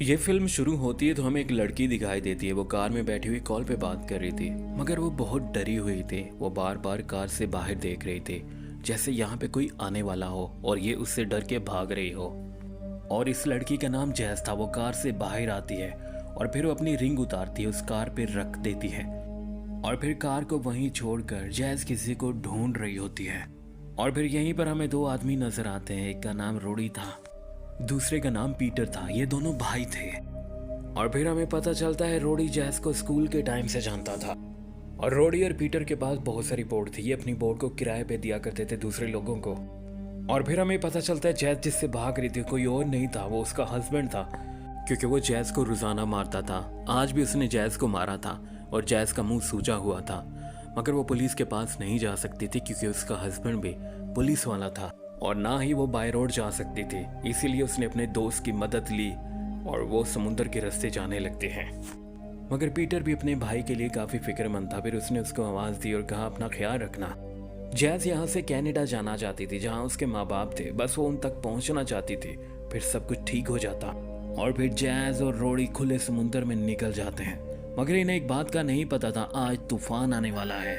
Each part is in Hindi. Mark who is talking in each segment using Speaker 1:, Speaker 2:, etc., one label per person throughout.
Speaker 1: ये फिल्म शुरू होती है तो हमें एक लड़की दिखाई देती है। वो कार में बैठी हुई कॉल पे बात कर रही थी, मगर वो बहुत डरी हुई थी। वो बार बार कार से बाहर देख रही थी, जैसे यहाँ पे कोई आने वाला हो और ये उससे डर के भाग रही हो। और इस लड़की का नाम जैस था। वो कार से बाहर आती है और फिर वो अपनी रिंग उतारती है, उस कार पे रख देती है और फिर कार को वहीं छोड़कर जैस किसी को ढूंढ रही होती है। और फिर यहीं पर हमें दो आदमी नजर आते हैं। एक का नाम रोडी था, दूसरे का नाम पीटर था। ये दोनों भाई थे। और फिर हमें पता चलता है रोडी जैस को स्कूल के टाइम से जानता था और रोडी और पीटर के पास बहुत सारी बोट थी। ये अपनी बोट को किराए पे दिया करते थे दूसरे लोगों को। और फिर हमें पता चलता है जैस जिससे भाग रही थी कोई और नहीं था, वो उसका हस्बैंड था, क्योंकि वो जैस को रोजाना मारता था। आज भी उसने जैस को मारा था और जैस का मुंह सूजा हुआ था, मगर वो पुलिस के पास नहीं जा सकती थी क्योंकि उसका हस्बैंड भी पुलिस वाला था और ना ही वो बाय रोड जा सकती थी। इसीलिए उसने अपने दोस्त की मदद ली और वो समुद्र के रास्ते जाने लगते हैं। मगर पीटर भी अपने भाई के लिए काफी फिक्रमंद था। फिर उसने उसको आवाज दी और कहा अपना ख्याल रखना। जैस यहाँ से कनाडा जाना चाहती थी जहाँ उसके माँ बाप थे, बस वो उन तक पहुँचना चाहती थी, फिर सब कुछ ठीक हो जाता। और फिर जैस और रोडी खुले समुद्र में निकल जाते हैं, मगर इन्हें एक बात का नहीं पता था, आज तूफान आने वाला है।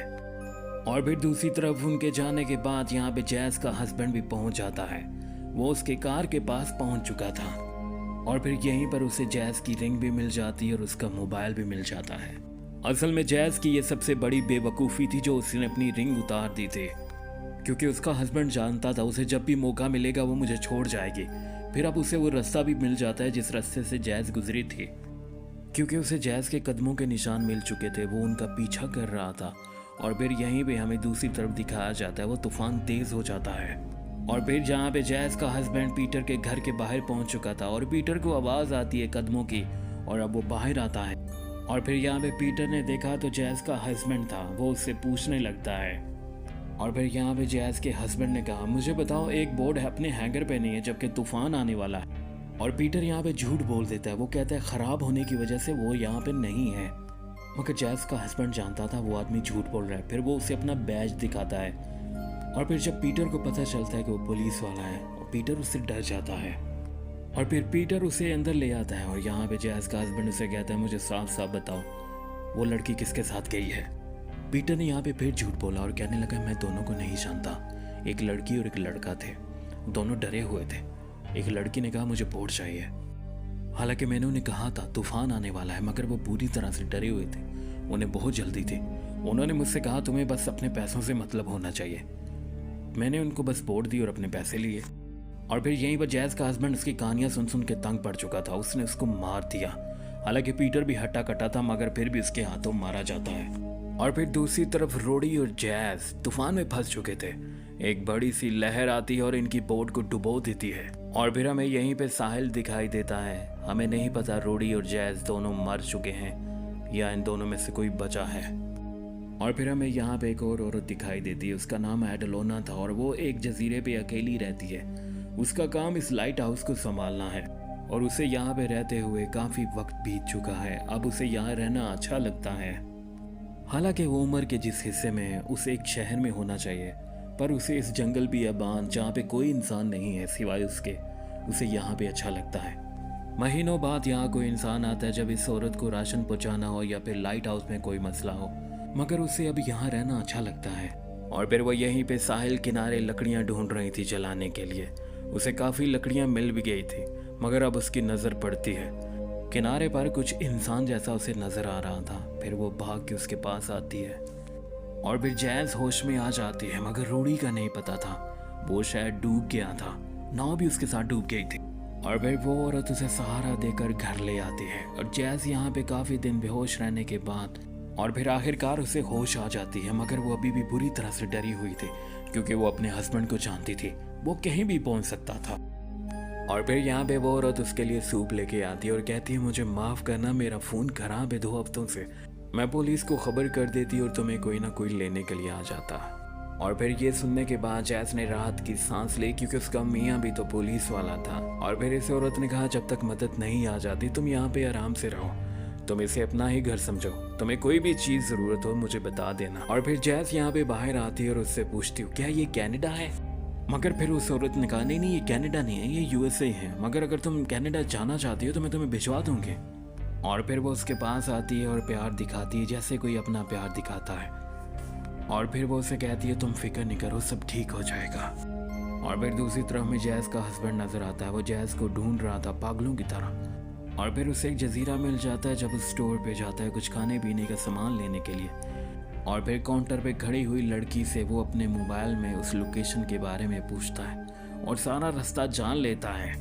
Speaker 1: और फिर दूसरी तरफ उनके जाने के बाद यहाँ पे जैस का हस्बैंड भी पहुंच जाता है। वो उसके कार के पास पहुंच चुका था और फिर यहीं पर उसे जैस की रिंग भी मिल जाती है और उसका मोबाइल भी मिल जाता है। असल में जैस की ये सबसे बड़ी बेवकूफ़ी थी जो उसने अपनी रिंग उतार दी थी, क्योंकि उसका हस्बैंड जानता था उसे जब भी मौका मिलेगा वो मुझे छोड़ जाएगी। फिर अब उसे वो रास्ता भी मिल जाता है जिस रास्ते से जैस गुजरी थी, क्योंकि उसे जैस के कदमों के निशान मिल चुके थे। वो उनका पीछा कर रहा था। और फिर यहीं पे हमें दूसरी तरफ दिखाया जाता है, वो तूफान तेज हो जाता है। और फिर जहाँ पे जैस का हस्बैंड पीटर के घर के बाहर पहुंच चुका था और पीटर को आवाज आती है कदमों की और अब वो बाहर आता है। और फिर यहाँ पे पीटर ने देखा तो जैस का हस्बैंड था। वो उससे पूछने लगता है और फिर यहाँ पे जैस के हस्बैंड ने कहा मुझे बताओ एक बोर्ड है अपने हैंगर पे नहीं है जबकि तूफान आने वाला है। और पीटर यहाँ पे झूठ बोल देता है। वो कहता है खराब होने की वजह से वो यहाँ पे नहीं है, मगर जैस का हस्बैंड जानता था वो आदमी झूठ बोल रहा है। फिर वो उसे अपना बैज दिखाता है और फिर जब पीटर को पता चलता है कि वो पुलिस वाला है और पीटर उससे डर जाता है और फिर पीटर उसे अंदर ले आता है। और यहाँ पे जैस का हस्बैंड उसे कहता है मुझे साफ साफ बताओ वो लड़की किसके साथ गई है। पीटर ने यहाँ पे फिर झूठ बोला और कहने लगा मैं दोनों को नहीं जानता, एक लड़की और एक लड़का थे, दोनों डरे हुए थे। एक लड़की ने कहा मुझे बोट चाहिए, हालांकि मैंने उन्हें कहा था तूफान आने वाला है, मगर वो पूरी तरह से डरे हुए थे, उन्हें बहुत जल्दी थी। उन्होंने मुझसे कहा तुम्हें बस अपने पैसों से मतलब होना चाहिए। मैंने उनको बस बोट दी और अपने पैसे लिए। और फिर यहीं पर जैस का हस्बैंड उसकी कहानियां सुन सुन के तंग पड़ चुका था, उसने उसको मार दिया। हालांकि पीटर भी हट्टा कट्टा था, मगर फिर भी उसके हाथों मारा जाता है। और फिर दूसरी तरफ रोडी और जैस तूफान में फंस चुके थे। एक बड़ी सी लहर आती है और इनकी बोट को डुबो देती है। और फिर हमें यहीं पे साहिल दिखाई देता है। हमें नहीं पता रोडी और जैस दोनों मर चुके हैं या इन दोनों में से कोई बचा है। और फिर हमें यहाँ पे एक और औरत दिखाई देती है, उसका नाम एडलोना था और वो एक जजीरे पे अकेली रहती है। उसका काम इस लाइट हाउस को संभालना है और उसे यहाँ पे रहते हुए काफी वक्त बीत चुका है। अब उसे यहाँ रहना अच्छा लगता है। हालांकि वो उम्र के जिस हिस्से में है उसे एक शहर में होना चाहिए, पर उसे इस जंगल बियाबान जहाँ पे कोई इंसान नहीं है सिवाय उसके, उसे यहाँ पे अच्छा लगता है। महीनों बाद यहाँ कोई इंसान आता है जब इस औरत को राशन पहुँचाना हो या फिर लाइट हाउस में कोई मसला हो, मगर उसे अब यहाँ रहना अच्छा लगता है। और फिर वो यहीं पे साहिल किनारे लकड़ियाँ ढूंढ रही थी जलाने के लिए। उसे काफ़ी लकड़ियाँ मिल भी गई थी, मगर अब उसकी नज़र पड़ती है किनारे पर कुछ इंसान जैसा उसे नज़र आ रहा था। फिर वो भाग के उसके पास आती है और फिर जैस होश में आ जाती है, मगर रोडी का नहीं पता था, वो शायद डूब गया था, नाव भी उसके साथ डूब गई थी। और फिर वो औरत उसे सहारा देकर घर ले आती है और जैस यहाँ पे काफ़ी दिन बेहोश रहने के बाद और फिर आखिरकार उसे होश आ जाती है, मगर वो अभी भी बुरी तरह से डरी हुई थी क्योंकि वो अपने हस्बैंड को जानती थी, वो कहीं भी पहुंच सकता था। और फिर यहाँ पे वो औरत उसके लिए सूप लेके आती है और कहती है मुझे माफ़ करना, मेरा फ़ोन खराब है 2 हफ्तों से, मैं पुलिस को खबर कर देती और तुम्हें कोई ना कोई लेने के लिए आ जाता। और फिर ये सुनने के बाद जैस ने राहत की सांस ली क्योंकि उसका मियाँ भी तो पुलिस वाला था। और फिर इस औरत ने कहा जब तक मदद नहीं आ जाती तुम यहाँ पे आराम से रहो, तुम इसे अपना ही घर समझो, तुम्हें कोई भी चीज़ ज़रूरत हो मुझे बता देना। और फिर जैस यहाँ पे बाहर आती है और उससे पूछती हूँ क्या ये कनाडा है। मगर फिर उस औरत ने कहा नहीं नहीं, ये कनाडा नहीं है, ये यूएसए है, मगर अगर तुम कनाडा जाना चाहती हो तो मैं तुम्हें भिजवा दूंगी। और फिर वो उसके पास आती है और प्यार दिखाती है जैसे कोई अपना प्यार दिखाता है। और फिर वो उसे कहती है तुम फिक्र नहीं करो, सब ठीक हो जाएगा। और फिर दूसरी तरफ में जैज़ का हस्बैंड नजर आता है। वो जैज़ को ढूंढ रहा था पागलों की तरह। और फिर उसे एक जजीरा मिल जाता है जब उस स्टोर पे जाता है कुछ खाने पीने का सामान लेने के लिए। और फिर काउंटर पे खड़ी हुई लड़की से वो अपने मोबाइल में उस लोकेशन के बारे में पूछता है और सारा रास्ता जान लेता है।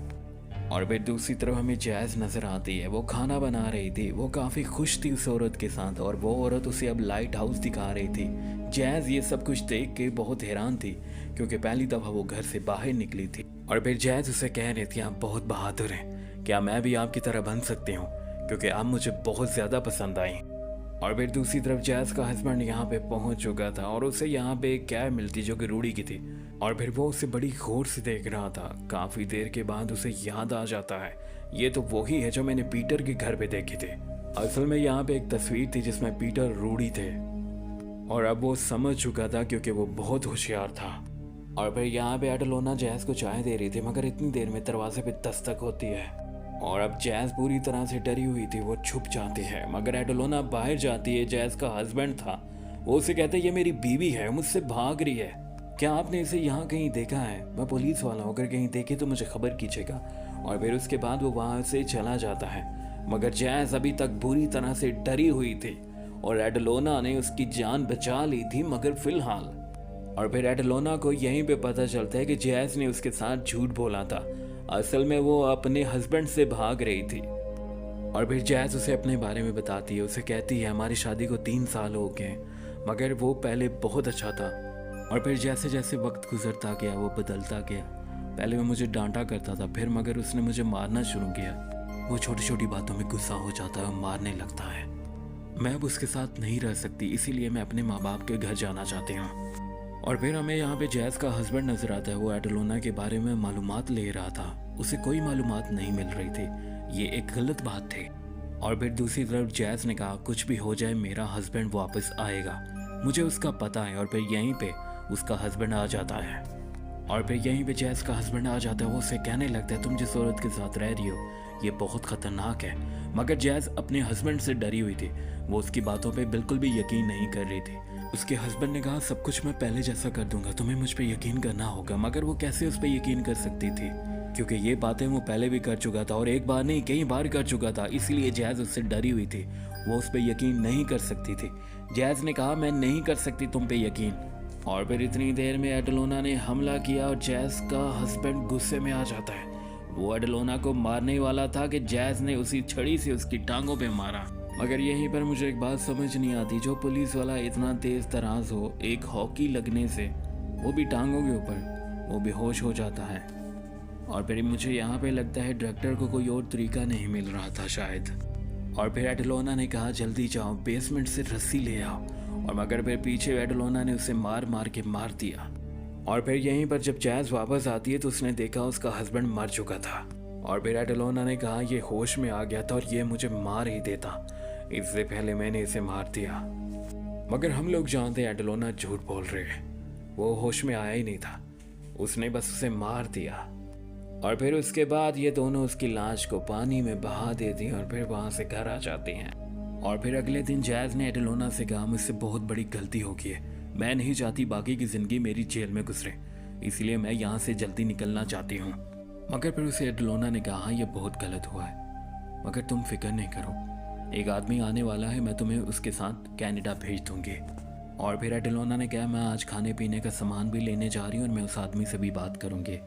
Speaker 1: और फिर दूसरी तरफ हमें जैज़ नज़र आती है। वो खाना बना रही थी, वो काफ़ी खुश थी उस औरत के साथ और वो औरत उसे अब लाइट हाउस दिखा रही थी। जैज़ ये सब कुछ देख के बहुत हैरान थी क्योंकि पहली दफ़ा वो घर से बाहर निकली थी। और फिर जैज़ उसे कह रही थी आप बहुत बहादुर हैं, क्या मैं भी आपकी तरह बन सकती हूँ, क्योंकि आप मुझे बहुत ज़्यादा पसंद आई। और फिर दूसरी तरफ जैज़ का हस्बैंड यहाँ पे पहुँच चुका था और उसे यहाँ पे एक कैब मिलती जो कि रूडी की थी। और फिर वो उसे बड़ी गौर से देख रहा था। काफ़ी देर के बाद उसे याद आ जाता है ये तो वही है जो मैंने पीटर के घर पे देखी थी। असल में यहाँ पे एक तस्वीर थी जिसमें पीटर रूडी थे और अब वो समझ चुका था क्योंकि वो बहुत होशियार था। और फिर यहाँ पे एडलोना जैज़ को चाय दे रही थी मगर इतनी देर में दरवाजे पे दस्तक होती है और अब जैज़ पूरी तरह से डरी हुई थी, वो छुप जाती है। मगर एडलोना बाहर जाती है। जैज़ का हस्बैंड था, वो उसे कहता है ये मेरी बीवी है, मुझसे भाग रही है, क्या आपने इसे यहाँ कहीं देखा है? मैं पुलिस वाला हूँ, अगर कहीं देखे तो मुझे खबर कीजिएगा। और फिर उसके बाद वो वहाँ से चला जाता है। मगर जैज़ अभी तक बुरी तरह से डरी हुई थी और एडलोना ने उसकी जान बचा ली थी मगर फिलहाल। और फिर एडलोना को यहीं पे पता चलता है कि जैज़ ने उसके साथ झूठ बोला था, असल में वो अपने हस्बैंड से भाग रही थी। और फिर जैज़ उसे अपने बारे में बताती है। उसे कहती है हमारी शादी को 3 साल हो गए मगर वो पहले बहुत अच्छा था। और फिर जैसे जैसे वक्त गुजरता गया वो बदलता गया। पहले वो मुझे डांटा करता था, फिर मगर उसने मुझे मारना शुरू किया। वो छोटी छोटी बातों में गुस्सा हो जाता है और मारने लगता है। मैं अब उसके साथ नहीं रह सकती, इसीलिए मैं अपने माँ बाप के घर जाना चाहती हूँ। और फिर हमें यहाँ पे जैज़ का हस्बैंड नजर आता है। वो एडलोना के बारे में मालूमात ले रहा था, उसे कोई मालूमात नहीं मिल रही थी, ये एक गलत बात थी। और फिर दूसरी तरफ जैज़ ने कहा कुछ भी हो जाए मेरा हस्बैंड वापस आएगा, मुझे उसका पता है। और फिर यहीं पे उसका हस्बैंड आ जाता है। और फिर यहीं पे जैज़ का हस्बैंड आ जाता है। वो उसे कहने लगता है तुम जिस औरत के साथ रह रही हो ये बहुत ख़तरनाक है। मगर जैज़ अपने हस्बैंड से डरी हुई थी, वो उसकी बातों पे बिल्कुल भी यकीन नहीं कर रही थी। उसके हस्बैंड ने कहा सब कुछ मैं पहले जैसा कर दूंगा, तुम्हें मुझ पे यकीन करना होगा। मगर वो कैसे उस पर यकीन कर सकती थी क्योंकि ये बातें वो पहले भी कर चुका था और एक बार नहीं कई बार कर चुका था, इसलिए जैज़ उससे डरी हुई थी, वो उस पर यकीन नहीं कर सकती थी। जैज़ ने कहा मैं नहीं कर सकती तुम पे यकीन। और फिर इतनी देर में एडलोना ने हमला किया और जैज़ का हस्बैंड गुस्से में आ जाता है। वो एडलोना को मारने वाला था कि जैज़ ने उसी छड़ी से उसकी टांगों पे मारा। मगर यहीं पर मुझे एक बात समझ नहीं आती, जो पुलिस वाला इतना तेज तराज हो, एक हॉकी लगने से वो भी टांगों के ऊपर, वो बेहोश हो जाता है। और फिर मुझे यहाँ पे लगता है डायरेक्टर को कोई और तरीका नहीं मिल रहा था शायद। और फिर एडलोना ने कहा जल्दी जाओ बेसमेंट से रस्सी ले आओ। और मगर फिर पीछे एडलोना ने उसे मार मार के मार दिया। और फिर यहीं पर जब जैज़ वापस आती है तो उसने देखा उसका हस्बैंड मर चुका था। और फिर एडलोना ने कहा ये होश में आ गया था और ये मुझे मार ही देता, इससे पहले मैंने इसे मार दिया। मगर हम लोग जानते हैं एडलोना झूठ बोल रहे हैं, वो होश में आया ही नहीं था, उसने बस उसे मार दिया। और फिर उसके बाद ये दोनों उसकी लाश को पानी में बहा देती हैं और फिर वहाँ से घर आ जाते हैं। और फिर अगले दिन जैज़ ने एडलोना से कहा मुझसे बहुत बड़ी गलती हो गई है, मैं नहीं चाहती बाकी की ज़िंदगी मेरी जेल में गुजरे, इसलिए मैं यहाँ से जल्दी निकलना चाहती हूँ। मगर फिर उसे एडलोना ने कहा ये बहुत गलत हुआ है, मगर तुम फिक्र नहीं करो, एक आदमी आने वाला है, मैं तुम्हें उसके साथ कनाडा भेज दूंगी। और फिर एडलोना ने कहा मैं आज खाने पीने का सामान भी लेने जा रही हूँ और मैं उस आदमी से भी बात करूँगी।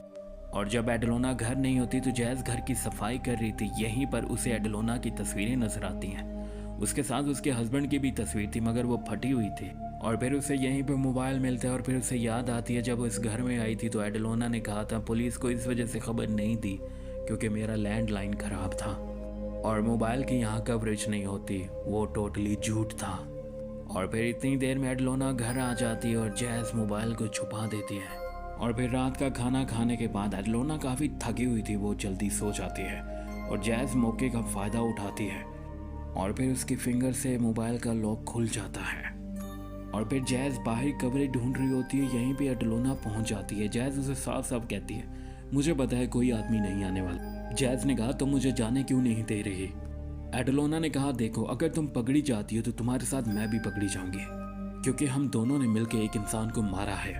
Speaker 1: और जब एडलोना घर नहीं होती तो जैज़ घर की सफाई कर रही थी, यहीं पर उसे एडलोना की तस्वीरें नजर आती हैं। उसके साथ उसके हस्बैंड की भी तस्वीर थी मगर वो फटी हुई थी। और फिर उसे यहीं पे मोबाइल मिलता है और फिर उसे याद आती है जब वो इस घर में आई थी तो एडलोना ने कहा था पुलिस को इस वजह से खबर नहीं दी क्योंकि मेरा लैंडलाइन खराब था और मोबाइल की यहाँ कवरेज नहीं होती, वो टोटली झूठ था। और फिर इतनी देर में एडलोना घर आ जाती है और जैज़ मोबाइल को छुपा देती है। और फिर रात का खाना खाने के बाद एडलोना काफ़ी थकी हुई थी, वो जल्दी सो जाती है और जैज़ मौके का फ़ायदा उठाती है और फिर उसकी फिंगर से मोबाइल का लॉक खुल जाता है। और फिर जैज बाहर कमरे ढूंढ रही होती है। यहीं पे एडलोना पहुंच जाती है। जैज उसे साफ साफ कहती है, मुझे पता है कोई आदमी नहीं आने वाला। जैज ने कहा, तुम मुझे जाने क्यों नहीं दे रही? एडलोना ने कहा, देखो अगर तुम पकड़ी जाती हो तो तुम्हारे साथ मैं भी पकड़ी जाऊंगी, क्योंकि हम दोनों ने मिलकर एक इंसान को मारा है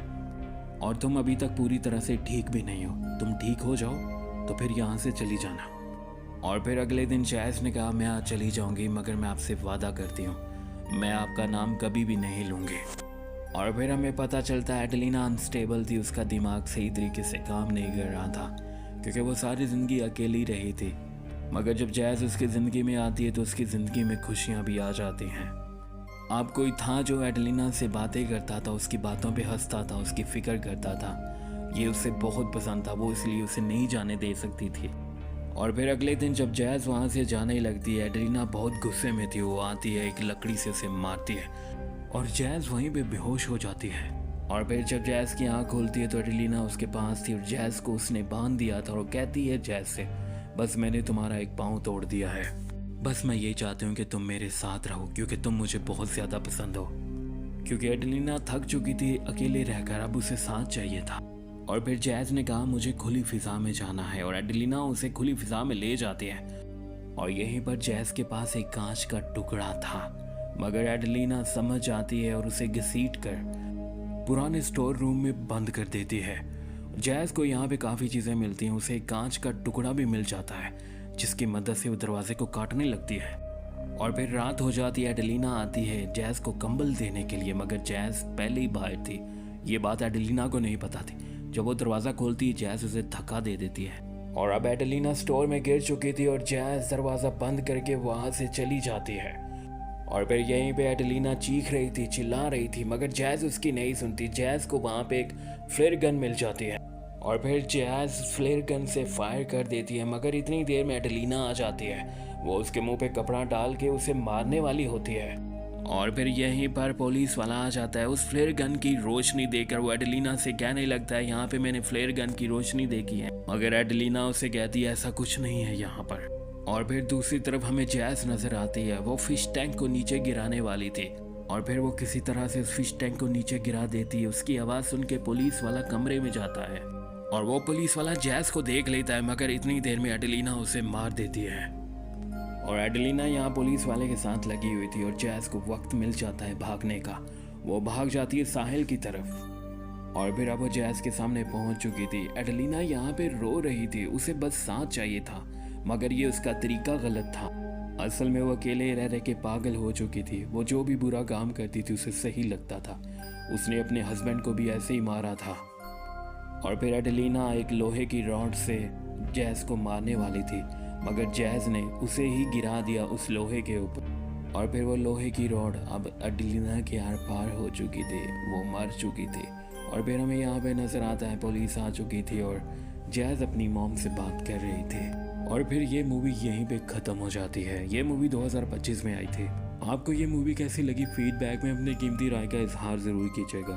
Speaker 1: और तुम अभी तक पूरी तरह से ठीक भी नहीं हो। तुम ठीक हो जाओ तो फिर यहाँ से चली जाना। और फिर अगले दिन जैज ने कहा, मैं आज चली जाऊंगी, मगर मैं आपसे वादा करती हूँ मैं आपका नाम कभी भी नहीं लूँगी। और फिर हमें पता चलता है एडलिना अनस्टेबल थी, उसका दिमाग सही तरीके से काम नहीं कर रहा था, क्योंकि वो सारी ज़िंदगी अकेली रही थी। मगर जब जैज उसकी ज़िंदगी में आती है तो उसकी ज़िंदगी में खुशियाँ भी आ जाती हैं। अब कोई था जो एडलिना से बातें करता था, उसकी बातों पे हंसता था, उसकी फ़िक्र करता था। ये उसे बहुत पसंद था, वो इसलिए उसे नहीं जाने दे सकती थी। और फिर अगले दिन जब जैज वहाँ से जाने लगती है, एडलिना बहुत गुस्से में थी। वो आती है, एक लकड़ी से उसे मारती है और जैज वहीं पे बेहोश हो जाती है। और फिर जब जैज की आँख खुलती है तो एडलिना उसके पास थी और जैज को उसने बांध दिया था। और कहती है जैज से, बस मैंने तुम्हारा एक पाँव तोड़ दिया है, बस मैं ये चाहती हूँ कि तुम मेरे साथ रहो, क्योंकि तुम मुझे बहुत ज़्यादा पसंद हो। क्योंकि एडलिना थक चुकी थी अकेले रहकर, अब उसे साथ चाहिए था। और फिर जैज ने कहा, मुझे खुली फिजा में जाना है, और एडलिना उसे खुली फिजा में ले जाती है। और यहीं पर जैज के पास एक कांच का टुकड़ा था, मगर एडलिना समझ जाती है और उसे घसीट कर पुराने स्टोर रूम में बंद कर देती है। जैज को यहाँ पे काफ़ी चीज़ें मिलती हैं, उसे एक कांच का टुकड़ा भी मिल जाता है, जिसकी मदद से वो दरवाजे को काटने लगती है। और फिर रात हो जाती है, एडलिना आती है जैज को कंबल देने के लिए, मगर जैज पहले ही बाहर थी। ये बात एडलिना को नहीं पता थी। जब वो दरवाज़ा खोलती है, जैज उसे धक्का दे देती है। और अब एडलिना स्टोर में गिर चुकी थी और जैज दरवाज़ा बंद करके वहाँ से चली जाती है। और फिर यहीं पे एडलिना चीख रही थी, चिल्ला रही थी, मगर जैज उसकी नहीं सुनती। जैज को वहाँ पे एक फ्लेयर गन मिल जाती है और फिर जैज फ्लेयर गन से फायर कर देती है, मगर इतनी देर में एडलिना आ जाती है। वो उसके मुंह पे कपड़ा डाल के उसे मारने वाली होती है। और फिर यहीं पर पुलिस वाला आ जाता है। उस फ्लेयर गन की रोशनी देकर वो एडलिना से कहने लगता है, यहाँ पे मैंने फ्लेयर गन की रोशनी देखी है, मगर एडलिना उसे कहती है ऐसा कुछ नहीं है यहाँ पर। और फिर दूसरी तरफ हमें जैज नजर आती है, वो फिश टैंक को नीचे गिराने वाली थी और फिर वो किसी तरह से उस फिश टैंक को नीचे गिरा देती है। उसकी आवाज़ सुन के पुलिस वाला कमरे में जाता है और वो पुलिस वाला जैज को देख लेता है, मगर इतनी देर में एडलिना उसे मार देती है। और एडलिना यहाँ पुलिस वाले के साथ लगी हुई थी और जैज को वक्त मिल जाता है भागने का। वो भाग जाती है साहिल की तरफ और फिर अब वो जैज के सामने पहुंच चुकी थी। एडलिना यहाँ पे रो रही थी, उसे बस साथ चाहिए था, मगर ये उसका तरीका गलत था। असल में वो अकेले रह रह के पागल हो चुकी थी। वो जो भी बुरा काम करती थी उसे सही लगता था। उसने अपने हस्बैंड को भी ऐसे ही मारा था। और फिर एडलिना एक लोहे की रॉड से जैज को मारने वाली थी, मगर जैज ने उसे ही गिरा दिया उस लोहे के ऊपर। और फिर वो लोहे की रॉड अब एडलिना के आर पार हो चुकी थी, वो मर चुकी थी। और फिर हमें यहाँ पे नजर आता है पुलिस आ चुकी थी और जैज अपनी मॉम से बात कर रही थी। और फिर ये मूवी यहीं पे ख़त्म हो जाती है। ये मूवी 2025 में आई थी। आपको ये मूवी कैसी लगी? फीडबैक में अपनी कीमती राय का इजहार ज़रूर कीजिएगा।